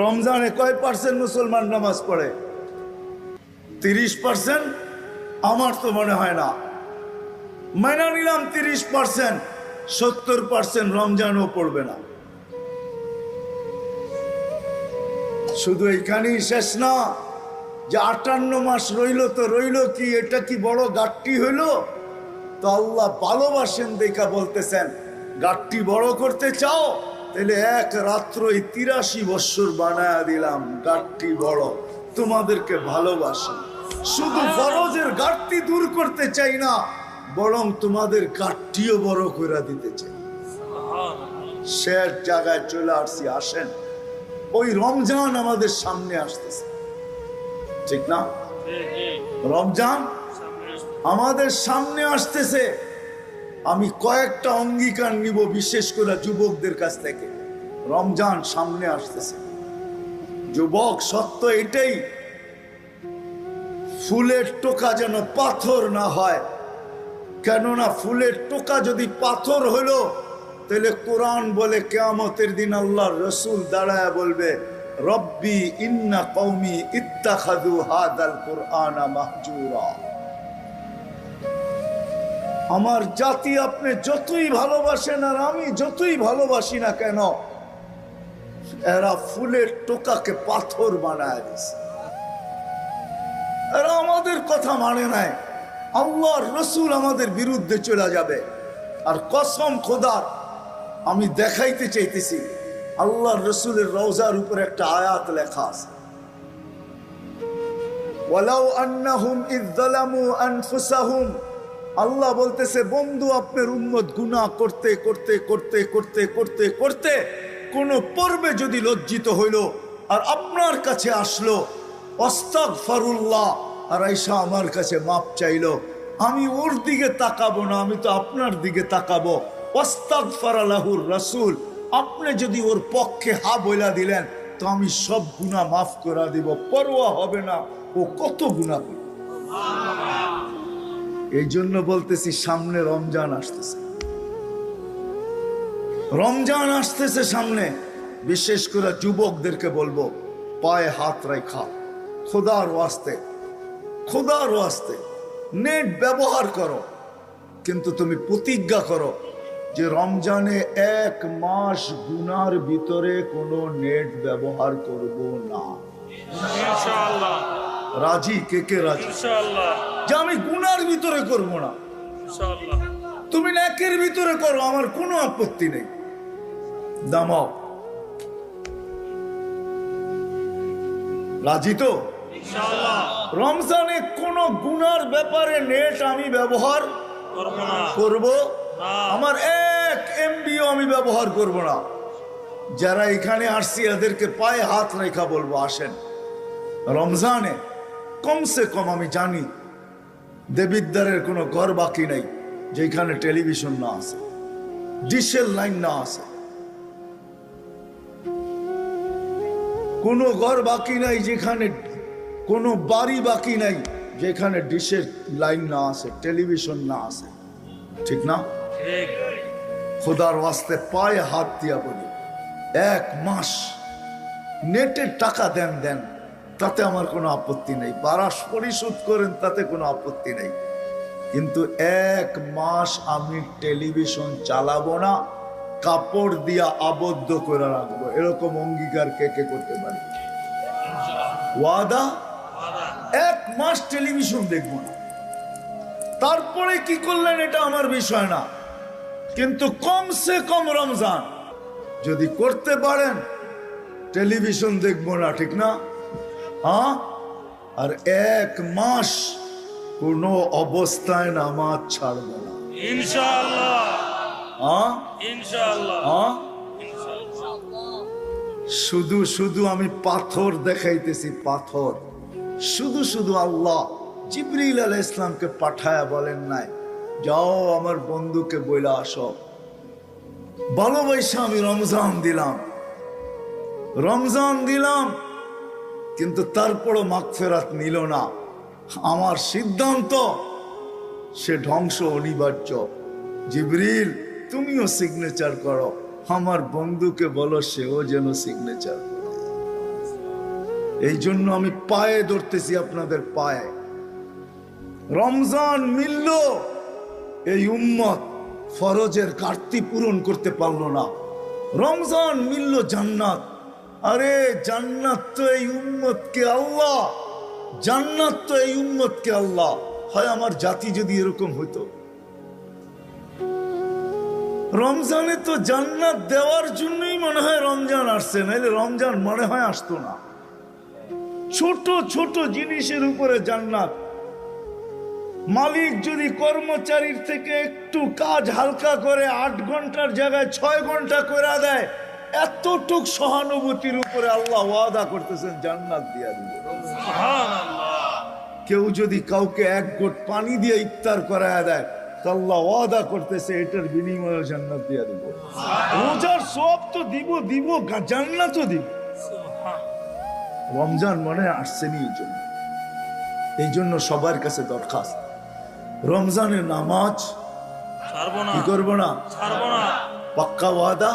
রমজানে কয় পার্সেন্ট মুসলমান নামাজ পড়ে? 30%? আমার তো মনে হয় না। মাইনা নিলাম 30%, 70% রমজানও পড়বে না। শুধু এইখানেই শেষ না, যে 58 মাস রইল তো রইল কি, এটা কি বড় গাট্টি হইল? তো আল্লাহ ভালোবাসেন দেখা বলতেছেন, গাট্টি বড় করতে চাও তাহলে এক রাত্রই 83 বৎসর বানায়া দিলাম, গাট্টি বড়, তোমাদেরকে ভালোবাসি। শুধু ফরজের গাট্টি দূর করতে চাই না, বরং তোমাদের গাট্টিও বড় করে দিতে চাই। শেষ জায়গায় চলে আসছি। আসেন, ওই রমজান আমাদের সামনে আসতেছে, ঠিক না? রমজান আমাদের সামনে আসতেছে। আমি কয়েকটা অঙ্গীকার নিব, বিশেষ করে যুবকদের কাছ থেকে। রমজান সামনে আসতেছে যুবক, সত্য এটাই, ফুলের টোকা যেন পাথর না হয়। কেননা ফুলের টোকা যদি পাথর হলো, তাহলে কোরআন বলে কিয়ামতের দিন আল্লাহর রাসূল দাঁড়ায় বলবে, রব্বি ইন্না কওমি ইত্তাখাযু হাদাল কুরআনা মাহজুরা। আমার জাতি আপনি যতই ভালোবাসেন আর আমি যতই ভালোবাসি না কেন, এরা ফুলের টোকাকে পাথর বানায় দিছে। এরা আমাদের কথা মানে নাই। আল্লাহর রাসূল আমাদের বিরুদ্ধে চলে যাবে। আর কসম খোদার, আমি দেখাইতে চাইতেছি, আল্লাহর রাসূলের রওজার উপর একটা আয়াত লেখা আছে, ওয়ালাউ আন্নাহুম ইয যালামু আনফুসাহুম। আল্লাহ বলতেছে, বন্ধু আপনার উম্মত গুনাহ করতে করতে করতে করতে করতে করতে কোন পর্বে যদি লজ্জিত হইল আর আপনার কাছে আসলো, আস্তাগফিরুল্লাহ, আর আয়েশা আমার কাছে মাপ চাইলো, আমি ওর দিকে তাকাবো না, আমি তো আপনার দিকে তাকাবো। আস্তাগফারা লাহুর রাসূল, আপনি যদি ওর পক্ষে হা বইলা দিলেন তো আমি সব গুনাহ মাফ করে দিব, পরোয়া হবে না ও কত গুনাহ করে। এই জন্য বলতেছি, সামনে রমজান আসতেছে, রমজান আসতেছে সামনে। বিশেষ করে যুবকদেরকে বলবো, পায়ে হাত রাখা, খোদার ওয়াস্তে, খোদার ওয়াস্তে নেট ব্যবহার করো, কিন্তু তুমি প্রতিজ্ঞা করো যে রমজানে 1 মাস গুনার ভিতরে কোনো নেট ব্যবহার করব না। ইনশাআল্লাহ। রাজি? কে কে রাজি? ইনশাআল্লাহ। যে আমি গুনার ভিতরে করব না। ইনশাআল্লাহ। তুমি নেকের ভিতরে করো, আমার কোনো আপত্তি নেই। দামাও, রাজি তো? ইনশাআল্লাহ। রমজানে কোন গুনার ব্যাপারে নেট আমি ব্যবহার করব না। আমার 1 MBও আমি ব্যবহার করব না। যারা এখানে আসছি এদেরকে পায়ে হাত রেখা বলবো, আসেন রমজানে কমসে কম, আমি জানি দেবিদ্বারের কোনো ঘর বাকি নাই যেখানে টেলিভিশন না আছে, ডিশের লাইন না আছে, কোনো ঘর বাকি নাই যেখানে, কোনো বাড়ি বাকি নাই যেখানে ডিশের লাইন না আছে, টেলিভিশন না আছে, ঠিক না? খোদার ওয়াস্তে পায়ে হাত দিয়া বলি, 1 মাস নেটের টাকা দেন, তাতে আমার কোনো আপত্তি নেই, বারাস পরিশোধ করেন, তাতে কোনো আপত্তি নেই, কিন্তু 1 মাস আমি টেলিভিশন চালাবো না, কাপড় দিয়া আবদ্ধ করে রাখবো। এরকম অঙ্গীকার কে কে করতে পারে? ওয়াদা? 1 মাস টেলিভিশন দেখবো না। তারপরে কি করলেন এটা আমার বিষয় না, কিন্তু কমসে কম রমজান যদি করতে পারেন টেলিভিশন দেখবো না, ঠিক না? হ্যাঁ। আর 1 মাস কোনো অবস্থায় নামাজ ছাড়বো না, ইনশাআল্লাহ। হ্যাঁ, ইনশাআল্লাহ। হ্যাঁ, শুধু শুধু আমি পাথর দেখাইতেছি, পাথর। শুধু শুধু আল্লাহ জিবরিল আলাইহিস সালামকে পাঠায়া বলেন নাই, যাও আমার বন্ধুকে বইলা আসো। ভালোবাসা আমি রমজান দিলাম, কিন্তু তারপরও মাগফিরাত নিল না। আমার সিদ্ধান্ত, সে ধ্বংস অনিবার্য। জিবরিল তুমিও সিগনেচার করো, আমার বন্ধুকে বলো সেও যেন সিগনেচার করে। এই জন্য আমি পায়ে ধরতেছি, আপনাদের পায়ে। রমজান মিলল, এই উম্মত ফরজের ঘাটতি পূরণ করতে পারলো না। রমজান মিলল জান্নাত, আরে জান্নাত তো এই উম্মতকে আল্লাহ, জান্নাত তো এই উম্মতকে আল্লাহ। হয় আমার জাতি যদি এরকম হইতো, রমজানে তো জান্নাত দেওয়ার জন্যই মনে হয় রমজান আসছে, নাইলে রমজান মনে হয় আসতো না। ছোট ছোট জিনিসের উপরে জান্নাত। মালিক যদি কর্মচারীর থেকে একটু কাজ হালকা করে 8 ঘন্টার জায়গায় 6 ঘন্টা করে দেয়, এতটুক সহানুভূতির উপরে আল্লাহ ওয়াদা করতেছেন জান্নাত দিয়া দিব। কেউ যদি কাউকে 1 ঘট পানি দিয়ে ইফতার করায় দেয়, তো আল্লাহ ওয়াদা করতেছে এটার বিনিময়ে জান্নাত দিয়া দিব। রোজার সব তো দিব, জান্নাতও দিব। রমজান মনে আসছেনি এই জন্য সবার কাছে দরখাস্ত, রমজানের নামাজ কি করবো না, পাক্কা ওয়াদা।